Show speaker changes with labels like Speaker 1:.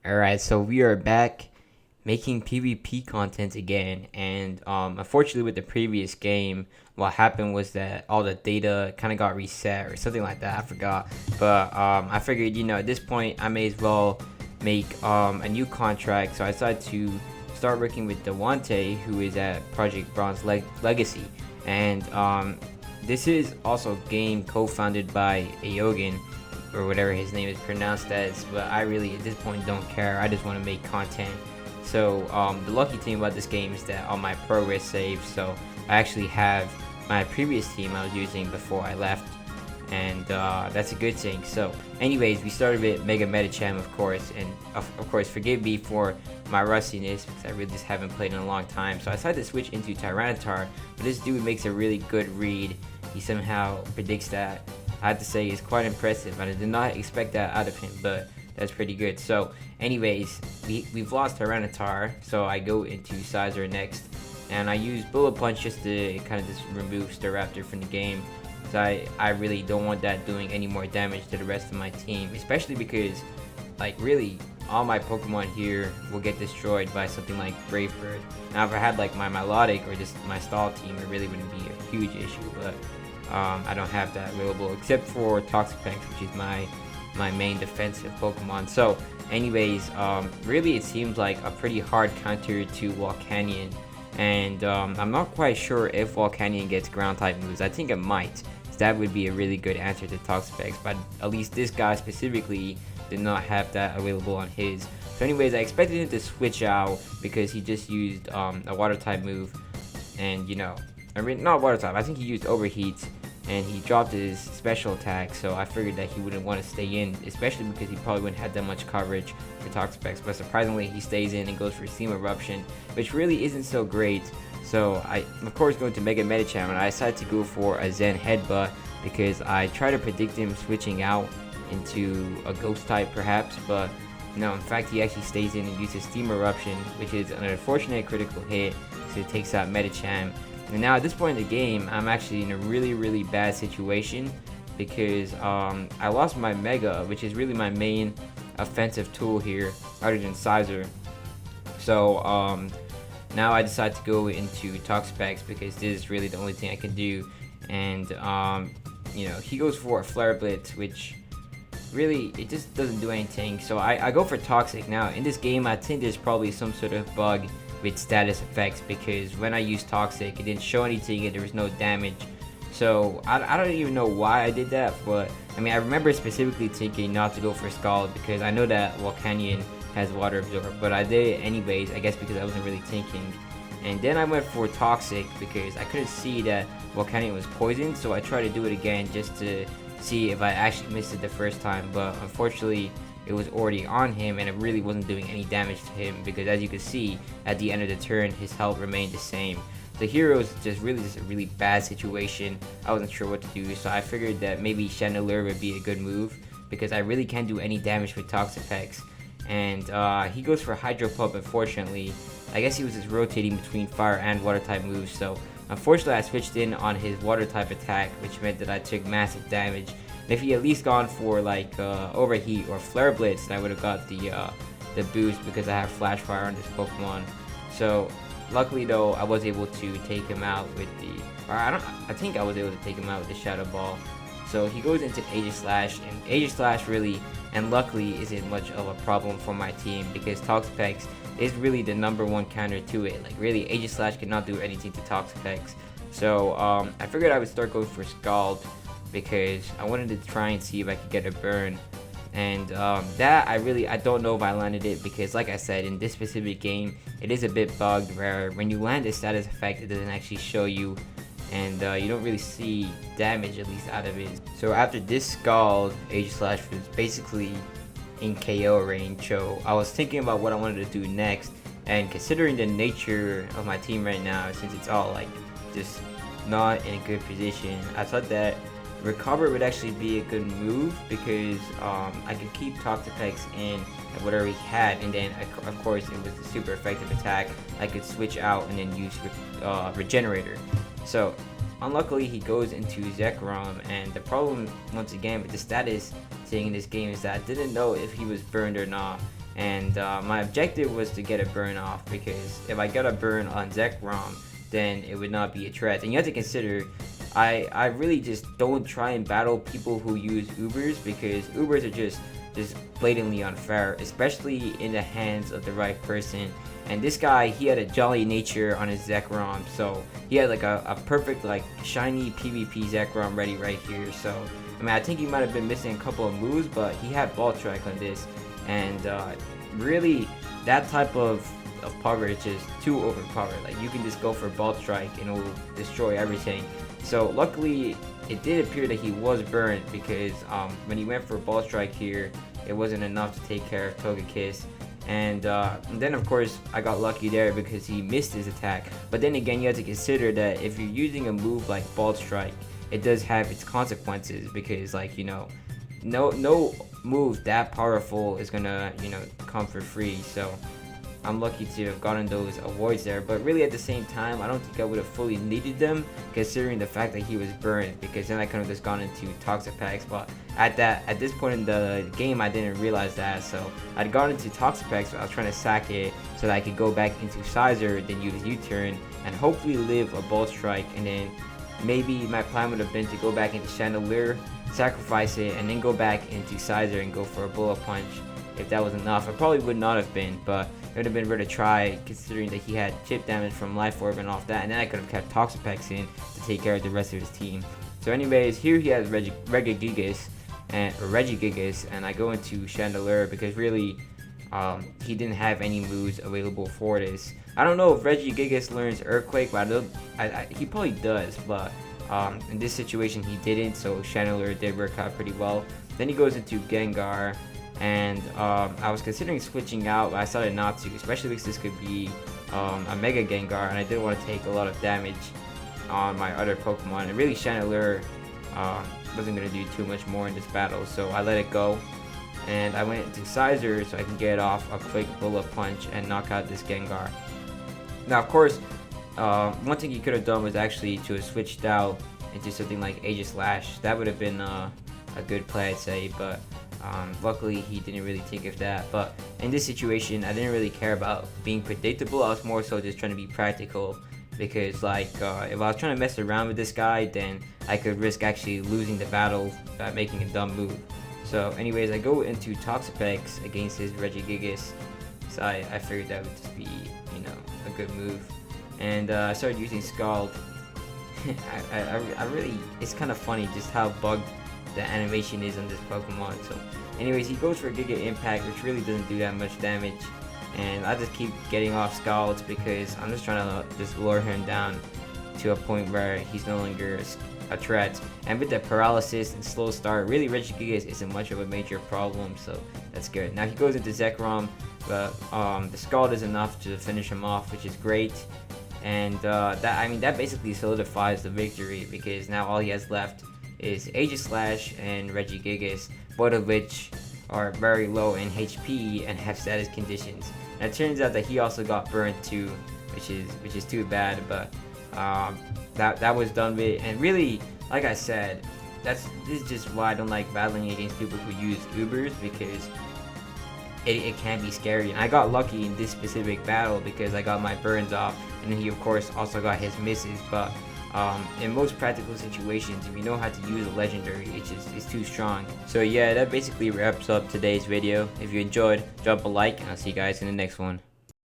Speaker 1: Alright, so we are back making PvP content again, and unfortunately with the previous game, what happened was that all the data kind of got reset or something like that. I forgot, but I figured at this point I may as well make a new contract. So I decided to start working with Dewante, who is at Project Bronze Legacy, and this is also a game co-founded by Ayogan, or whatever his name is pronounced as, but I really at this point don't care. I just want to make content. So the lucky thing about this game is that all my progress saves, so I actually have my previous team I was using before I left, and that's a good thing. So anyways, we started with Mega Metacham, of course, and of course forgive me for my rustiness because I really just haven't played in a long time. So I decided to switch into Tyranitar, but this dude makes a really good read. He somehow predicts that. I have to say is quite impressive, and I did not expect that out of him, but that's pretty good. So anyways, we've lost Tyranitar, so I go into Sizer next, and I use Bullet Punch just to kind of just remove Staraptor from the game. So I really don't want that doing any more damage to the rest of my team, especially because like really all my Pokemon here will get destroyed by something like Brave Bird. Now if I had like my Melodic or just my Stall team, it really wouldn't be a huge issue, but I don't have that available except for Toxapex, which is my main defensive Pokemon. So anyways, really it seems like a pretty hard counter to Volcanion, and I'm not quite sure if Volcanion gets ground type moves. I think it might, so that would be a really good answer to Toxapex, but at least this guy specifically did not have that available on his. So anyways, I expected him to switch out because he just used a water type move, and I mean, not water type, I think he used Overheat, and he dropped his special attack, so I figured that he wouldn't want to stay in, especially because he probably wouldn't have that much coverage for Toxapex, but surprisingly he stays in and goes for Steam Eruption, which really isn't so great. So I, of course, go into Mega Metacham, and I decided to go for a Zen Headbutt because I try to predict him switching out into a Ghost type perhaps, but no, in fact he actually stays in and uses Steam Eruption, which is an unfortunate critical hit, so it takes out Metacham. And now at this point in the game, I'm actually in a really bad situation because I lost my Mega, which is really my main offensive tool here, other than Sizer. So now I decide to go into Toxapex because this is really the only thing I can do. And he goes for a Flare Blitz, which really it just doesn't do anything. So I go for Toxic. Now in this game, I think there's probably some sort of bug with status effects because when I used Toxic, it didn't show anything and there was no damage. So I don't even know why I did that, but I mean I remember specifically thinking not to go for Scald because I know that Volcanion has Water Absorb, but I did it anyways, I guess because I wasn't really thinking. And then I went for Toxic because I couldn't see that Volcanion was poisoned, so I tried to do it again just to see if I actually missed it the first time, but unfortunately it was already on him and it really wasn't doing any damage to him because as you can see at the end of the turn his health remained the same. The hero was just a really bad situation. I wasn't sure what to do, so I figured that maybe Chandelure would be a good move because I really can't do any damage with Toxapex. And he goes for Hydro Pump. Unfortunately, I guess he was just rotating between fire and water type moves, so unfortunately I switched in on his water type attack, which meant that I took massive damage. If he at least gone for like Overheat or Flare Blitz, then I would have got the boost because I have Flash Fire on this Pokemon. So luckily though, I was able to take him out with I think I was able to take him out with the Shadow Ball. So he goes into Aegislash, and Aegislash really and luckily isn't much of a problem for my team because Toxapex is really the #1 counter to it. Like really, Aegislash cannot do anything to Toxapex. So I figured I would start going for Scald because I wanted to try and see if I could get a burn, and that I don't know if I landed it because like I said, in this specific game it is a bit bugged where when you land a status effect it doesn't actually show you, and you don't really see damage at least out of it. So after this Scald, Aegislash was basically in KO range, so I was thinking about what I wanted to do next, and considering the nature of my team right now, since it's all like just not in a good position, I thought that Recover would actually be a good move because I could keep Toxapex in at whatever he had, and then of course it was a super effective attack. I could switch out and then use Regenerator. So unluckily he goes into Zekrom, and the problem once again with the status thing in this game is that I didn't know if he was burned or not. and my objective was to get a burn off, because if I got a burn on Zekrom, then it would not be a threat. And you have to consider, I really just don't try and battle people who use Ubers, because Ubers are just blatantly unfair, especially in the hands of the right person. And this guy, he had a jolly nature on his Zekrom, so he had like a perfect like shiny PvP Zekrom ready right here. So I mean, I think he might have been missing a couple of moves, but he had ball strike on this, and really that type of power is just too overpowered. Like, you can just go for ball strike and it will destroy everything. So luckily it did appear that he was burned, because when he went for ball strike here, it wasn't enough to take care of Togekiss. And then of course I got lucky there because he missed his attack. But then again, you have to consider that if you're using a move like ball strike, it does have its consequences, because like, you know, no move that powerful is gonna, you know, come for free. So I'm lucky to have gotten those awards there, but really at the same time, I don't think I would have fully needed them, considering the fact that he was burned, because then I could have just gone into Toxapex. But at this point in the game, I didn't realize that, so I'd gone into Toxapex, but I was trying to sack it so that I could go back into Sizer, then use U-turn, and hopefully live a ball strike, and then maybe my plan would have been to go back into Chandelure, sacrifice it, and then go back into Sizer and go for a bullet punch. If that was enough, it probably would not have been, but it would have been worth a try, considering that he had chip damage from Life Orb and off that, and then I could have kept Toxapex in to take care of the rest of his team. So anyways, here he has Regigigas, and I go into Chandelure because really he didn't have any moves available for this. I don't know if Regigigas learns Earthquake, but he probably does, but in this situation he didn't, so Chandelure did work out pretty well. Then he goes into Gengar, and I was considering switching out, but I decided not to, especially because this could be a Mega Gengar, and I didn't want to take a lot of damage on my other Pokemon. And really, Chandelure wasn't going to do too much more in this battle, so I let it go. And I went into Sizer so I can get off a quick bullet punch and knock out this Gengar. Now, of course, one thing he could have done was actually to have switched out into something like Aegislash. That would have been a good play, I'd say, but luckily he didn't really think of that. But in this situation, I didn't really care about being predictable. I was more so just trying to be practical, because like if I was trying to mess around with this guy, then I could risk actually losing the battle by making a dumb move. So anyways, I go into Toxapex against his Regigigas, so I figured that would just be, you know, a good move. And I started using Scald. I really, it's kind of funny just how bugged the animation is on this Pokemon. So anyways, he goes for Giga Impact, which really doesn't do that much damage, and I just keep getting off Scalds because I'm just trying to just lure him down to a point where he's no longer a threat. And with the paralysis and slow start, really Regigigas isn't much of a major problem, so that's good. Now he goes into Zekrom, but the Scald is enough to finish him off, which is great. And that basically solidifies the victory, because now all he has left is Aegislash and Regigigas, both of which are very low in HP and have status conditions. And it turns out that he also got burnt too, which is too bad, but that was done with. And really, like I said, this is just why I don't like battling against people who use Ubers, because it can be scary. And I got lucky in this specific battle because I got my burns off, and he of course also got his misses. But in most practical situations, if you know how to use a legendary, it's too strong. So yeah, that basically wraps up today's video. If you enjoyed, drop a like, and I'll see you guys in the next one.